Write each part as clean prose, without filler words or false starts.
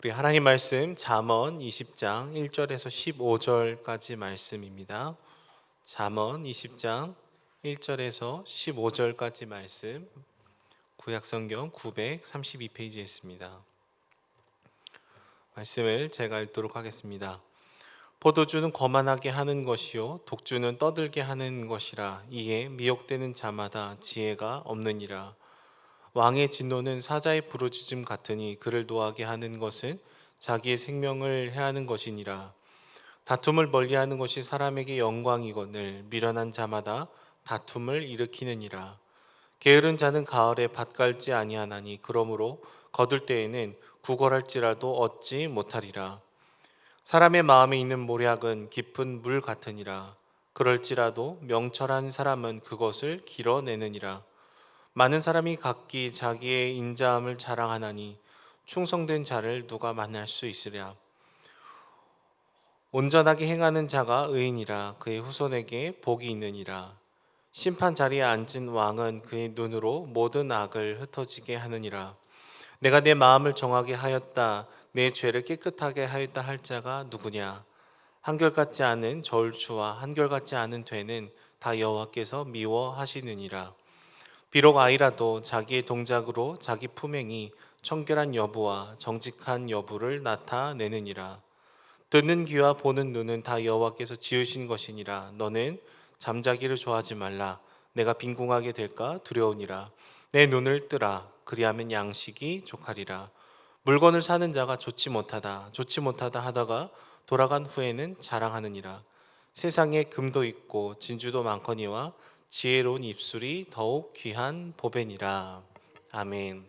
우리 하나님 말씀 잠언 20장 1절에서 15절까지 말씀입니다. 잠언 20장 1절에서 15절까지 말씀, 구약성경 932페이지에 있습니다. 말씀을 제가 읽도록 하겠습니다. 포도주는 거만하게 하는 것이요 독주는 떠들게 하는 것이라. 이에 미혹되는 자마다 지혜가 없느니라. 왕의 진노는 사자의 부르짖음 같으니 그를 노하게 하는 것은 자기의 생명을 해하는 것이니라. 다툼을 멀리하는 것이 사람에게 영광이거늘 미련한 자마다 다툼을 일으키느니라. 게으른 자는 가을에 밭 갈지 아니하나니 그러므로 거둘 때에는 구걸할지라도 얻지 못하리라. 사람의 마음에 있는 모략은 깊은 물 같으니라. 그럴지라도 명철한 사람은 그것을 길어내느니라. 많은 사람이 각기 자기의 인자함을 자랑하나니 충성된 자를 누가 만날 수 있으랴. 온전하게 행하는 자가 의인이라. 그의 후손에게 복이 있느니라. 심판 자리에 앉은 왕은 그의 눈으로 모든 악을 흩어지게 하느니라. 내가 내 마음을 정하게 하였다, 내 죄를 깨끗하게 하였다 할 자가 누구냐. 한결같지 않은 저울추와 한결같지 않은 되는 다 여호와께서 미워하시느니라. 비록 아이라도 자기의 동작으로 자기 품행이 청결한 여부와 정직한 여부를 나타내느니라. 듣는 귀와 보는 눈은 다 여호와께서 지으신 것이니라. 너는 잠자기를 좋아하지 말라. 내가 빈궁하게 될까 두려우니라. 내 눈을 뜨라. 그리하면 양식이 족하리라. 물건을 사는 자가 좋지 못하다 하다가 돌아간 후에는 자랑하느니라. 세상에 금도 있고 진주도 많거니와 지혜로운 입술이 더욱 귀한 보배니라. 아멘.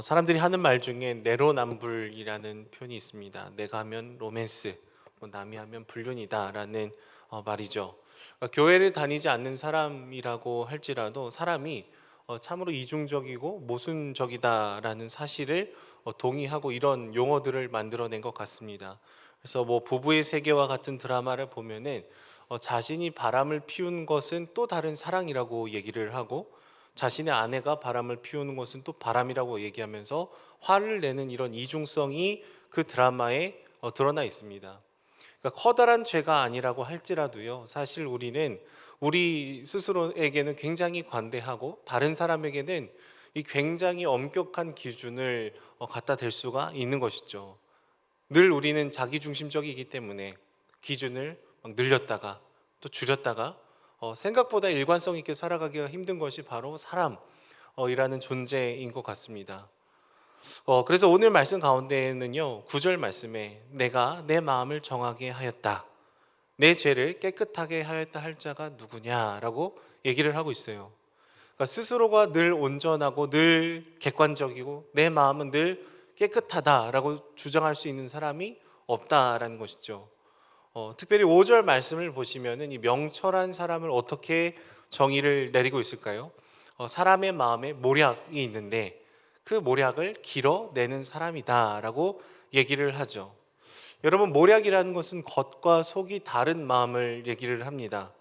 사람들이 하는 말 중에 내로남불이라는 표현이 있습니다. 내가 하면 로맨스, 남이 하면 불륜이다라는 말이죠. 교회를 다니지 않는 사람이라고 할지라도 사람이 참으로 이중적이고 모순적이다라는 사실을 동의하고 이런 용어들을 만들어낸 것 같습니다. 그래서 뭐 부부의 세계와 같은 드라마를 보면은 자신이 바람을 피운 것은 또 다른 사랑이라고 얘기를 하고 자신의 아내가 바람을 피우는 것은 또 바람이라고 얘기하면서 화를 내는 이런 이중성이 그 드라마에 드러나 있습니다. 그러니까 커다란 죄가 아니라고 할지라도요, 사실 우리는 우리 스스로에게는 굉장히 관대하고 다른 사람에게는 이 굉장히 엄격한 기준을 갖다 댈 수가 있는 것이죠. 늘 우리는 자기중심적이기 때문에 기준을 막 늘렸다가 또 줄였다가 생각보다 일관성 있게 살아가기가 힘든 것이 바로 사람이라는 존재인 것 같습니다. 그래서 오늘 말씀 가운데에는요, 9절 말씀에 내가 내 마음을 정하게 하였다, 내 죄를 깨끗하게 하였다 할 자가 누구냐라고 얘기를 하고 있어요. 그러니까 스스로가 늘 온전하고 늘 객관적이고 내 마음은 늘 깨끗하다라고 주장할 수 있는 사람이 없다라는 것이죠. 특별히 5절 말씀을 보시면은 이 명철한 사람을 어떻게 정의를 내리고 있을까요? 사람의 마음에 모략이 있는데 그 모략을 길어내는 사람이다라고 얘기를 하죠. 여러분, 모략이라는 것은 겉과 속이 다른 마음을 얘기를 합니다.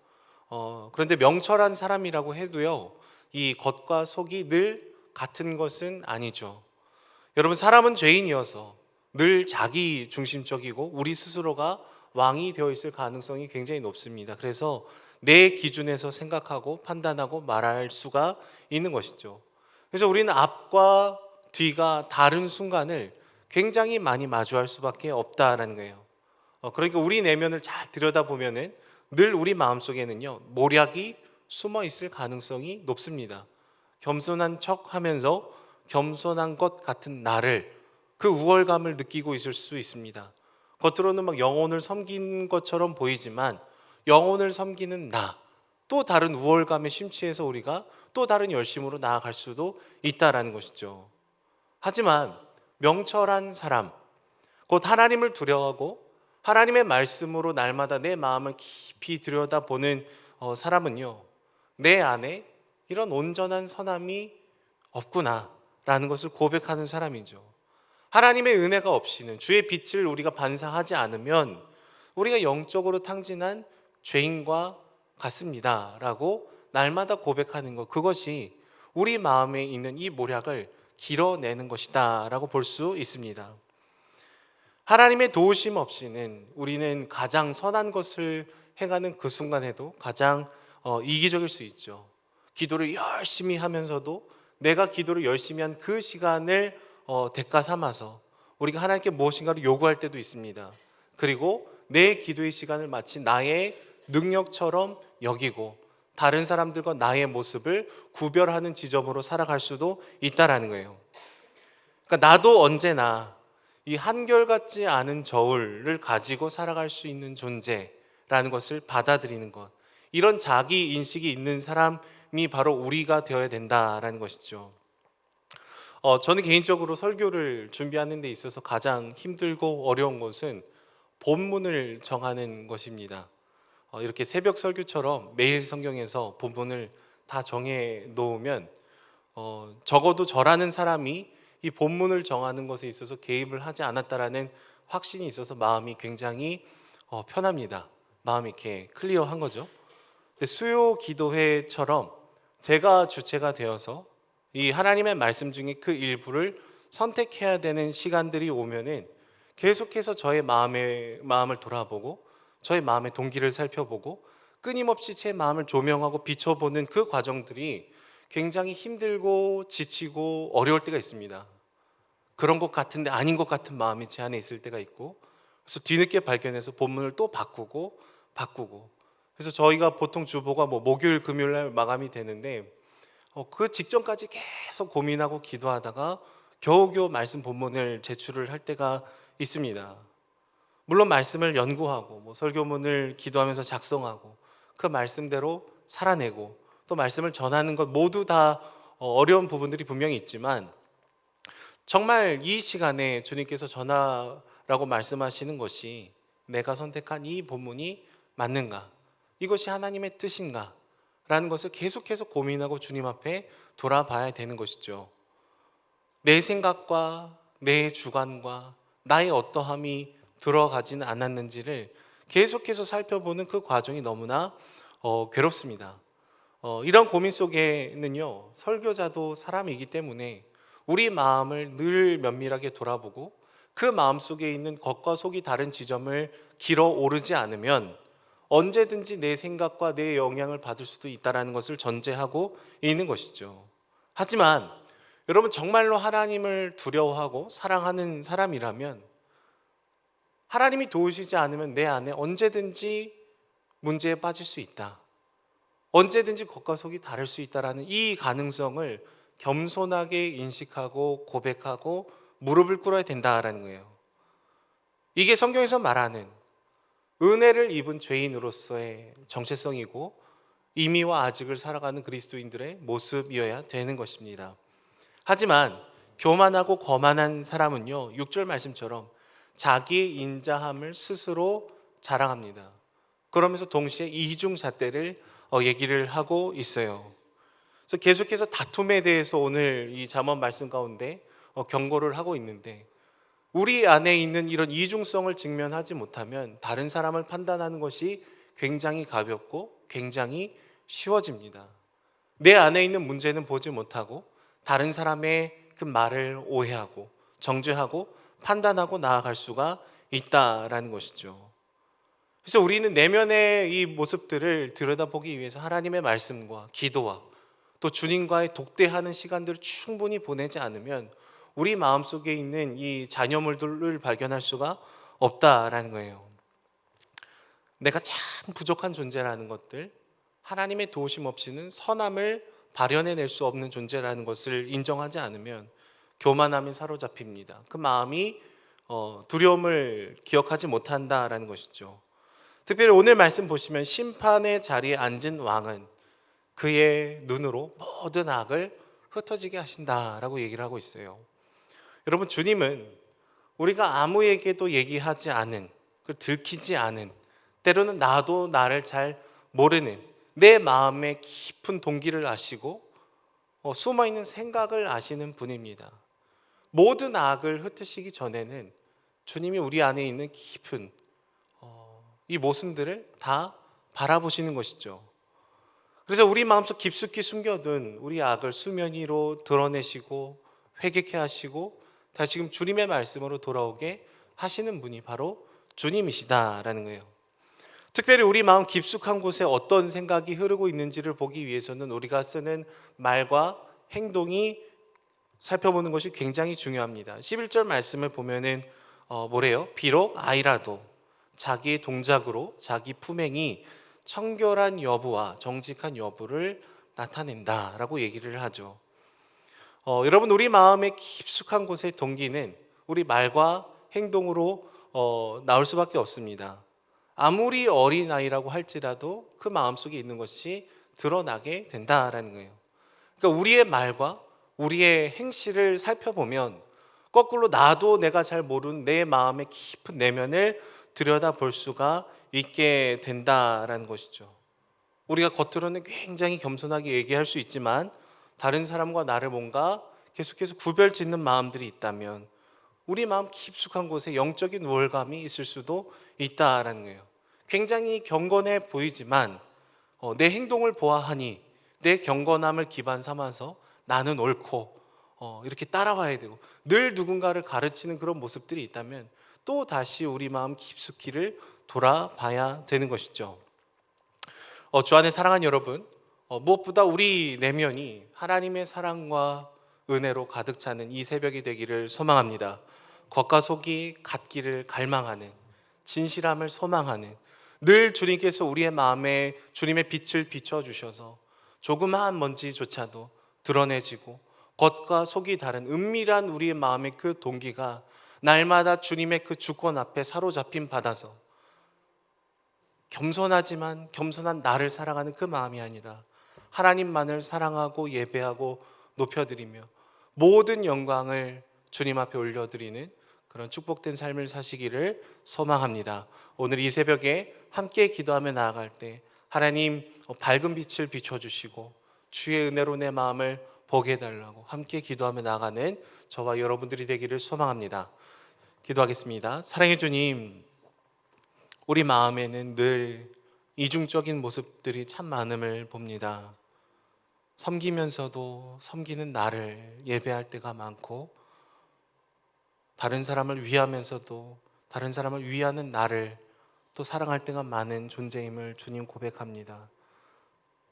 그런데 명철한 사람이라고 해도요, 이 겉과 속이 늘 같은 것은 아니죠. 여러분, 사람은 죄인이어서 늘 자기 중심적이고 우리 스스로가 왕이 되어 있을 가능성이 굉장히 높습니다. 그래서 내 기준에서 생각하고 판단하고 말할 수가 있는 것이죠. 그래서 우리는 앞과 뒤가 다른 순간을 굉장히 많이 마주할 수밖에 없다라는 거예요. 그러니까 우리 내면을 잘 들여다보면은 늘 우리 마음속에는요, 모략이 숨어 있을 가능성이 높습니다. 겸손한 척 하면서 겸손한 것 같은 나를, 그 우월감을 느끼고 있을 수 있습니다. 겉으로는 막 영혼을 섬긴 것처럼 보이지만 영혼을 섬기는 나, 또 다른 우월감에 심취해서 우리가 또 다른 열심으로 나아갈 수도 있다라는 것이죠. 하지만 명철한 사람, 곧 하나님을 두려워하고 하나님의 말씀으로 날마다 내 마음을 깊이 들여다보는 사람은요, 내 안에 이런 온전한 선함이 없구나라는 것을 고백하는 사람이죠. 하나님의 은혜가 없이는, 주의 빛을 우리가 반사하지 않으면 우리가 영적으로 탕진한 죄인과 같습니다라고 날마다 고백하는 것, 그것이 우리 마음에 있는 이 모략을 길어내는 것이다라고 볼 수 있습니다. 하나님의 도우심 없이는 우리는 가장 선한 것을 행하는 그 순간에도 가장 이기적일 수 있죠. 기도를 열심히 하면서도 내가 기도를 열심히 한 그 시간을 대가 삼아서 우리가 하나님께 무엇인가를 요구할 때도 있습니다. 그리고 내 기도의 시간을 마치 나의 능력처럼 여기고 다른 사람들과 나의 모습을 구별하는 지점으로 살아갈 수도 있다라는 거예요. 그러니까 나도 언제나 이 한결같지 않은 저울을 가지고 살아갈 수 있는 존재라는 것을 받아들이는 것. 이런 자기 인식이 있는 사람이 바로 우리가 되어야 된다라는 것이죠. 저는 개인적으로 설교를 준비하는 데 있어서 가장 힘들고 어려운 것은 본문을 정하는 것입니다. 이렇게 새벽 설교처럼 매일 성경에서 본문을 다 정해 놓으면 적어도 저라는 사람이 이 본문을 정하는 것에 있어서 개입을 하지 않았다라는 확신이 있어서 마음이 굉장히 편합니다. 마음이 이렇게 클리어한 거죠. 근데 수요 기도회처럼 제가 주체가 되어서 이 하나님의 말씀 중에 그 일부를 선택해야 되는 시간들이 오면은 계속해서 저의 마음을 돌아보고 저의 마음의 동기를 살펴보고 끊임없이 제 마음을 조명하고 비춰보는 그 과정들이 굉장히 힘들고 지치고 어려울 때가 있습니다. 그런 것 같은데 아닌 것 같은 마음이 제 안에 있을 때가 있고, 그래서 뒤늦게 발견해서 본문을 또 바꾸고 그래서 저희가 보통 주보가 뭐 목요일 금요일 날 마감이 되는데 그 직전까지 계속 고민하고 기도하다가 겨우겨우 말씀 본문을 제출을 할 때가 있습니다. 물론 말씀을 연구하고 뭐 설교문을 기도하면서 작성하고 그 말씀대로 살아내고 또 말씀을 전하는 것 모두 다 어려운 부분들이 분명히 있지만, 정말 이 시간에 주님께서 전하라고 말씀하시는 것이 내가 선택한 이 본문이 맞는가? 이것이 하나님의 뜻인가? 라는 것을 계속해서 고민하고 주님 앞에 돌아봐야 되는 것이죠. 내 생각과 내 주관과 나의 어떠함이 들어가지는 않았는지를 계속해서 살펴보는 그 과정이 너무나 괴롭습니다. 이런 고민 속에는요, 설교자도 사람이기 때문에 우리 마음을 늘 면밀하게 돌아보고 그 마음 속에 있는 겉과 속이 다른 지점을 길어 오르지 않으면 언제든지 내 생각과 내 영향을 받을 수도 있다는 것을 전제하고 있는 것이죠. 하지만 여러분, 정말로 하나님을 두려워하고 사랑하는 사람이라면 하나님이 도우시지 않으면 내 안에 언제든지 문제에 빠질 수 있다, 언제든지 겉과 속이 다를 수 있다라는 이 가능성을 겸손하게 인식하고 고백하고 무릎을 꿇어야 된다라는 거예요. 이게 성경에서 말하는 은혜를 입은 죄인으로서의 정체성이고 이미와 아직을 살아가는 그리스도인들의 모습이어야 되는 것입니다. 하지만 교만하고 거만한 사람은요, 6절 말씀처럼 자기의 인자함을 스스로 자랑합니다. 그러면서 동시에 이중잣대를 얘기를 하고 있어요. 그래서 계속해서 다툼에 대해서 오늘 이 잠언 말씀 가운데 경고를 하고 있는데, 우리 안에 있는 이런 이중성을 직면하지 못하면 다른 사람을 판단하는 것이 굉장히 가볍고 굉장히 쉬워집니다. 내 안에 있는 문제는 보지 못하고 다른 사람의 그 말을 오해하고 정죄하고 판단하고 나아갈 수가 있다라는 것이죠. 그래서 우리는 내면의 이 모습들을 들여다보기 위해서 하나님의 말씀과 기도와 또 주님과의 독대하는 시간들을 충분히 보내지 않으면 우리 마음속에 있는 이 잔여물들을 발견할 수가 없다라는 거예요. 내가 참 부족한 존재라는 것들, 하나님의 도우심 없이는 선함을 발현해낼 수 없는 존재라는 것을 인정하지 않으면 교만함에 사로잡힙니다. 그 마음이 두려움을 기억하지 못한다라는 것이죠. 특별히 오늘 말씀 보시면 심판의 자리에 앉은 왕은 그의 눈으로 모든 악을 흩어지게 하신다라고 얘기를 하고 있어요. 여러분, 주님은 우리가 아무에게도 얘기하지 않은, 들키지 않은, 때로는 나도 나를 잘 모르는 내 마음의 깊은 동기를 아시고 숨어있는 생각을 아시는 분입니다. 모든 악을 흩으시기 전에는 주님이 우리 안에 있는 깊은 이 모순들을 다 바라보시는 것이죠. 그래서 우리 마음속 깊숙이 숨겨둔 우리 악을 수면 위로 드러내시고 회개케 하시고 다시금 주님의 말씀으로 돌아오게 하시는 분이 바로 주님이시다라는 거예요. 특별히 우리 마음 깊숙한 곳에 어떤 생각이 흐르고 있는지를 보기 위해서는 우리가 쓰는 말과 행동이 살펴보는 것이 굉장히 중요합니다. 11절 말씀을 보면은 뭐래요? 비록 아이라도 자기의 동작으로 자기 품행이 청결한 여부와 정직한 여부를 나타낸다라고 얘기를 하죠. 여러분, 우리 마음의 깊숙한 곳의 동기는 우리 말과 행동으로 나올 수밖에 없습니다. 아무리 어린아이라고 할지라도 그 마음속에 있는 것이 드러나게 된다라는 거예요. 그러니까 우리의 말과 우리의 행실을 살펴보면 거꾸로 나도 내가 잘 모르는 내 마음의 깊은 내면을 들여다볼 수가 있게 된다라는 것이죠. 우리가 겉으로는 굉장히 겸손하게 얘기할 수 있지만 다른 사람과 나를 뭔가 계속해서 구별 짓는 마음들이 있다면 우리 마음 깊숙한 곳에 영적인 우월감이 있을 수도 있다라는 거예요. 굉장히 경건해 보이지만 내 행동을 보아하니 내 경건함을 기반 삼아서 나는 옳고 이렇게 따라와야 되고 늘 누군가를 가르치는 그런 모습들이 있다면 또 다시 우리 마음 깊숙이를 돌아봐야 되는 것이죠. 주 안에 사랑하는 여러분, 무엇보다 우리 내면이 하나님의 사랑과 은혜로 가득 차는 이 새벽이 되기를 소망합니다. 겉과 속이 같기를 갈망하는, 진실함을 소망하는, 늘 주님께서 우리의 마음에 주님의 빛을 비춰주셔서 조그마한 먼지조차도 드러내지고 겉과 속이 다른 은밀한 우리의 마음의 그 동기가 날마다 주님의 그 주권 앞에 사로잡힘 받아서 겸손하지만 겸손한 나를 사랑하는 그 마음이 아니라 하나님만을 사랑하고 예배하고 높여드리며 모든 영광을 주님 앞에 올려드리는 그런 축복된 삶을 사시기를 소망합니다. 오늘 이 새벽에 함께 기도하며 나아갈 때 하나님 밝은 빛을 비춰주시고 주의 은혜로 내 마음을 보게 해달라고 함께 기도하며 나아가는 저와 여러분들이 되기를 소망합니다. 기도하겠습니다. 사랑해 주님, 우리 마음에는 늘 이중적인 모습들이 참 많음을 봅니다. 섬기면서도 섬기는 나를 예배할 때가 많고 다른 사람을 위하면서도 다른 사람을 위하는 나를 또 사랑할 때가 많은 존재임을 주님 고백합니다.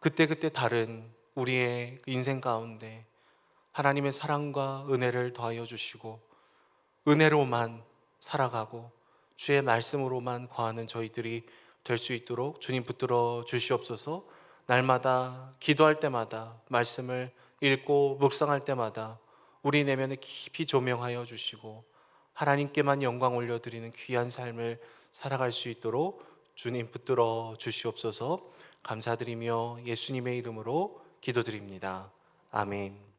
그때그때 다른 우리의 인생 가운데 하나님의 사랑과 은혜를 더하여 주시고 은혜로만 살아가고 주의 말씀으로만 거하는 저희들이 될 수 있도록 주님 붙들어 주시옵소서. 날마다 기도할 때마다 말씀을 읽고 묵상할 때마다 우리 내면을 깊이 조명하여 주시고 하나님께만 영광 올려드리는 귀한 삶을 살아갈 수 있도록 주님 붙들어 주시옵소서. 감사드리며 예수님의 이름으로 기도드립니다. 아멘.